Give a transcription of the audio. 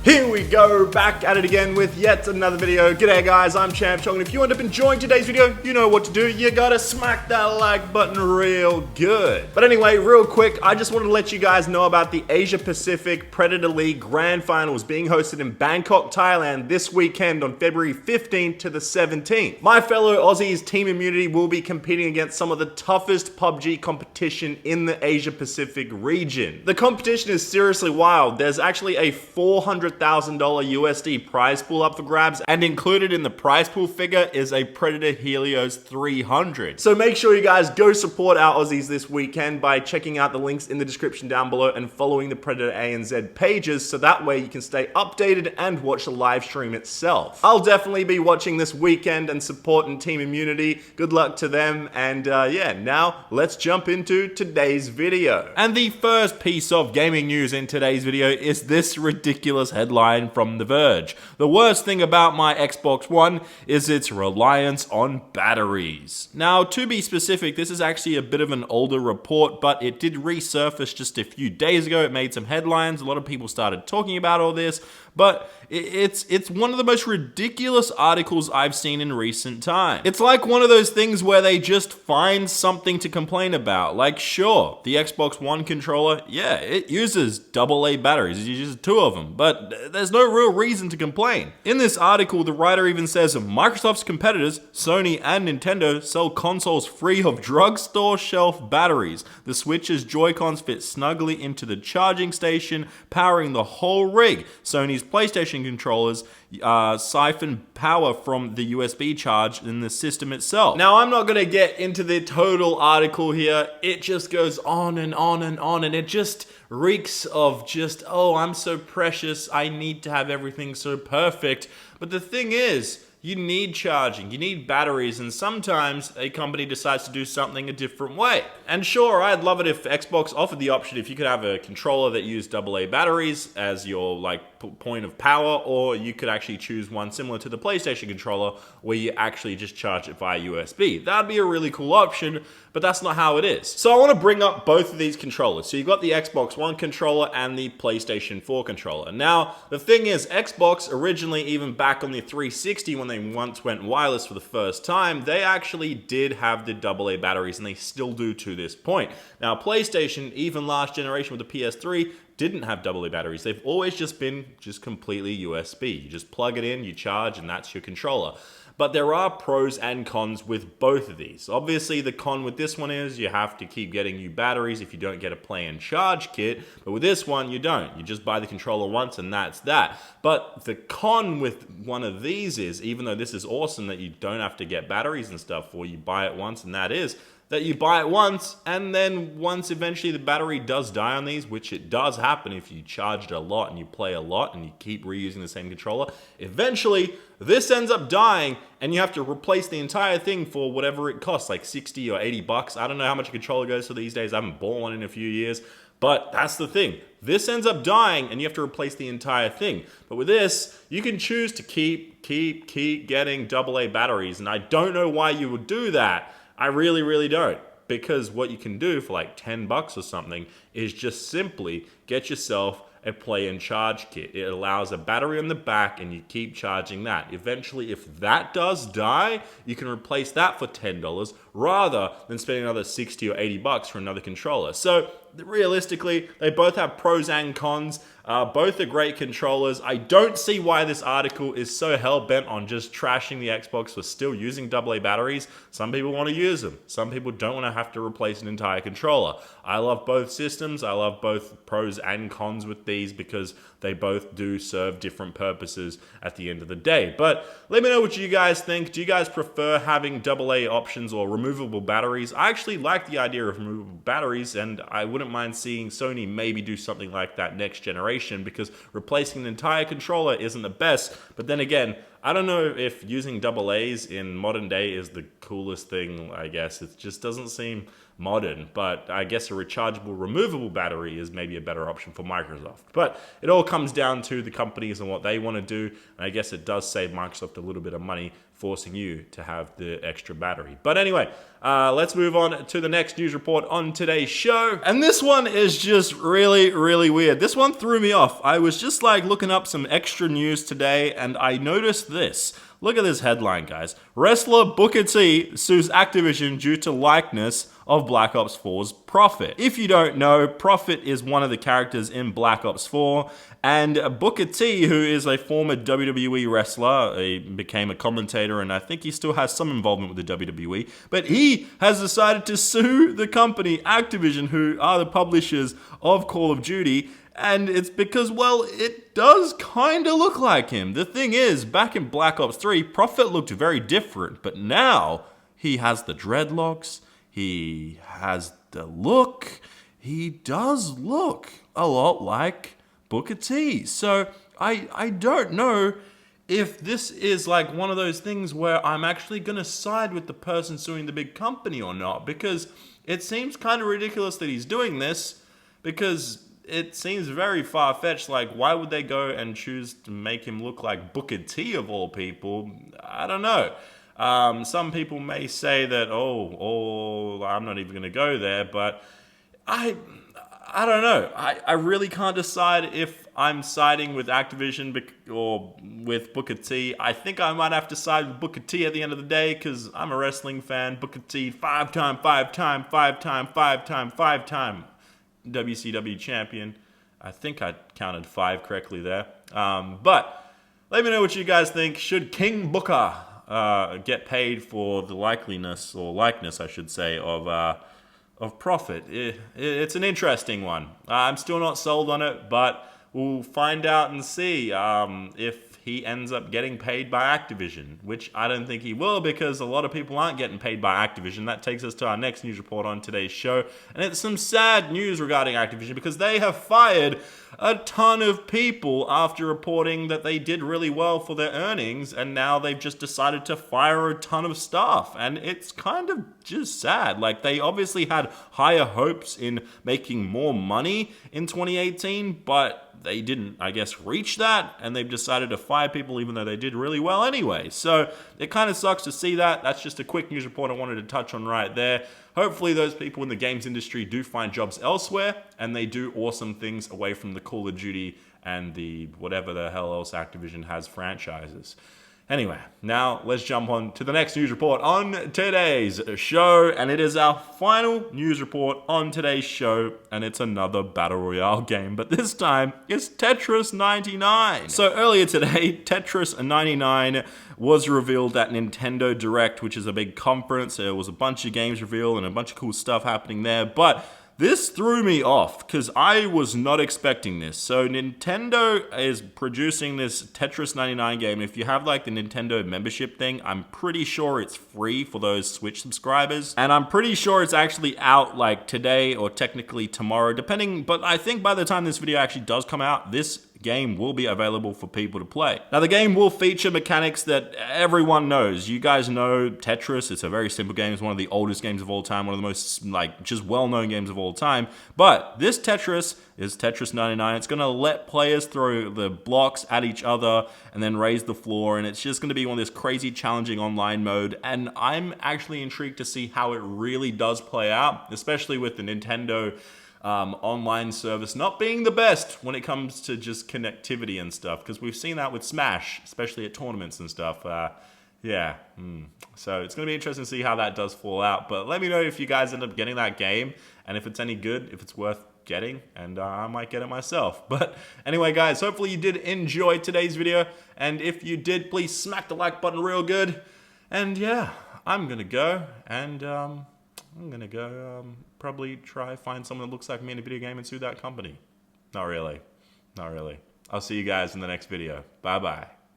Here we go, back at it again with yet another video. G'day guys, I'm Champ Chong, and if you end up enjoying today's video, you know what to do. You gotta smack that like button real good. But anyway, real quick, I just wanted to let you guys know about the Asia Pacific Predator League Grand Finals being hosted in Bangkok, Thailand this weekend on February 15th to the 17th. My fellow Aussies, Team Immunity, will be competing against some of the toughest PUBG competition in the Asia Pacific region. The competition is seriously wild. There's actually a $400,000 USD prize pool up for grabs, and included in the prize pool figure is a Predator Helios 300. So make sure you guys go support our Aussies this weekend by checking out the links in the description down below and following the Predator ANZ pages, so that way you can stay updated and watch the live stream itself. I'll definitely be watching this weekend and supporting Team Immunity. Good luck to them, and yeah, now let's jump into today's video. And the first piece of gaming news in today's video is this ridiculous headline from The Verge. The worst thing about my Xbox One is its reliance on batteries. Now, to be specific, this is actually a bit of an older report, but it did resurface just a few days ago. It made some headlines. A lot of people started talking about all this, but it's one of the most ridiculous articles I've seen in recent time. It's like one of those things where they just find something to complain about. Like, sure, the Xbox One controller, yeah, it uses AA batteries. It uses 2 of them, but there's no real reason to complain. In this article, the writer even says Microsoft's competitors, Sony and Nintendo, sell consoles free of drugstore shelf batteries. The Switch's Joy-Cons fit snugly into the charging station, powering the whole rig. Sony's PlayStation controllers siphon power from the USB charge in the system itself. Now, I'm not going to get into the total article here. It just goes on and on and on, and it just reeks of just, oh, I'm so precious, I need to have everything so perfect. But the thing is, you need charging, you need batteries, and sometimes a company decides to do something a different way. And sure, I'd love it if Xbox offered the option if you could have a controller that used AA batteries as your point of power, or you could actually choose one similar to the PlayStation controller where you actually just charge it via USB. That'd be a really cool option, but that's not how it is. So I want to bring up both of these controllers. So you've got the Xbox One controller and the PlayStation 4 controller. Now, the thing is, Xbox originally, even back on the 360 when they once went wireless for the first time, they actually did have the AA batteries, and they still do to this point. Now, PlayStation, even last generation with the PS3, didn't have AA batteries. They've always just been completely USB. You just plug it in, you charge, and that's your controller. But there are pros and cons with both of these. Obviously, the con with this one is you have to keep getting new batteries if you don't get a play and charge kit. But with this one, you don't. You just buy the controller once and that's that. But the con with one of these is, even though this is awesome that you don't have to get batteries and stuff, or you buy it once and that is, that you buy it once, and then once eventually the battery does die on these, which it does happen if you charge it a lot and you play a lot and you keep reusing the same controller, eventually this ends up dying and you have to replace the entire thing for whatever it costs, like 60 or 80 bucks. I don't know how much a controller goes for these days. I haven't bought one in a few years, but that's the thing. This ends up dying and you have to replace the entire thing. But with this, you can choose to keep getting AA batteries, and I don't know why you would do that. I really, really don't. Because what you can do for like 10 bucks or something is just simply get yourself a play and charge kit. It allows a battery on the back and you keep charging that. Eventually, if that does die, you can replace that for $10 rather than spending another 60 or 80 bucks for another controller. So realistically, they both have pros and cons. Both are great controllers. I don't see why this article is so hell-bent on just trashing the Xbox for still using AA batteries. Some people want to use them. Some people don't want to have to replace an entire controller. I love both systems. I love both pros and cons with these because they both do serve different purposes at the end of the day. But let me know what you guys think. Do you guys prefer having AA options or removable batteries? I actually like the idea of removable batteries, and I wouldn't mind seeing Sony maybe do something like that next generation, because replacing an entire controller isn't the best. But then again, I don't know if using AA's in modern day is the coolest thing, I guess. It just doesn't seem modern, but I guess a rechargeable, removable battery is maybe a better option for Microsoft. But it all comes down to the companies and what they want to do, and I guess it does save Microsoft a little bit of money, forcing you to have the extra battery. But anyway, let's move on to the next news report on today's show. And this one is just really, really weird. This one threw me off. I was just like looking up some extra news today, and I noticed this. Look at this headline, guys. Wrestler Booker T sues Activision due to likeness of Black Ops 4's Prophet. If you don't know, Prophet is one of the characters in Black Ops 4, and Booker T, who is a former WWE wrestler, he became a commentator, and I think he still has some involvement with the WWE, but he has decided to sue the company Activision, who are the publishers of Call of Duty. And it's because, well, it does kind of look like him. The thing is, back in Black Ops 3, Prophet looked very different. But now, he has the dreadlocks. He has the look. He does look a lot like Booker T. So, I don't know if this is like one of those things where I'm actually going to side with the person suing the big company or not. Because it seems kind of ridiculous that he's doing this. Because it seems very far-fetched. Like, why would they go and choose to make him look like Booker T of all people? I don't know. Some people may say that, oh, I'm not even going to go there, but I don't know. I really can't decide if I'm siding with Activision or with Booker T. I think I might have to side with Booker T at the end of the day because I'm a wrestling fan. Booker T, five-time WCW champion. I think I counted 5 correctly there. But let me know what you guys think. Should King Booker get paid for the likeness, I should say, of Prophet? It's an interesting one. I'm still not sold on it, but we'll find out and see if he ends up getting paid by Activision, which I don't think he will because a lot of people aren't getting paid by Activision. That takes us to our next news report on today's show. And it's some sad news regarding Activision because they have fired a ton of people after reporting that they did really well for their earnings, and now they've just decided to fire a ton of staff. And it's kind of just sad. Like, they obviously had higher hopes in making more money in 2018, but they didn't, I guess, reach that, and they've decided to fire people even though they did really well anyway. So it kind of sucks to see that. That's just a quick news report I wanted to touch on right there. Hopefully those people in the games industry do find jobs elsewhere, and they do awesome things away from the Call of Duty and the whatever the hell else Activision has franchises. Anyway, now let's jump on to the next news report on today's show. And it is our final news report on today's show. And it's another Battle Royale game. But this time, it's Tetris 99. So earlier today, Tetris 99 was revealed at Nintendo Direct, which is a big conference. There was a bunch of games revealed and a bunch of cool stuff happening there. But this threw me off because I was not expecting this. So Nintendo is producing this Tetris 99 game. If you have like the Nintendo membership thing, I'm pretty sure it's free for those Switch subscribers. And I'm pretty sure it's actually out like today or technically tomorrow, depending. But I think by the time this video actually does come out, this game will be available for people to play. Now, the game will feature mechanics that everyone knows. You guys know Tetris. It's a very simple game. It's one of the oldest games of all time, one of the most like just well-known games of all time. But this Tetris is Tetris 99. It's going to let players throw the blocks at each other and then raise the floor, and it's just going to be one of this crazy challenging online mode. And I'm actually intrigued to see how it really does play out, especially with the Nintendo online service not being the best when it comes to just connectivity and stuff, because we've seen that with Smash, especially at tournaments and stuff. So it's going to be interesting to see how that does fall out. But let me know if you guys end up getting that game and if it's any good, if it's worth getting, and I might get it myself. But anyway, guys, hopefully you did enjoy today's video, and if you did, please smack the like button real good. And yeah, I'm gonna go and probably try find someone that looks like me in a video game and sue that company. Not really. I'll see you guys in the next video. Bye bye.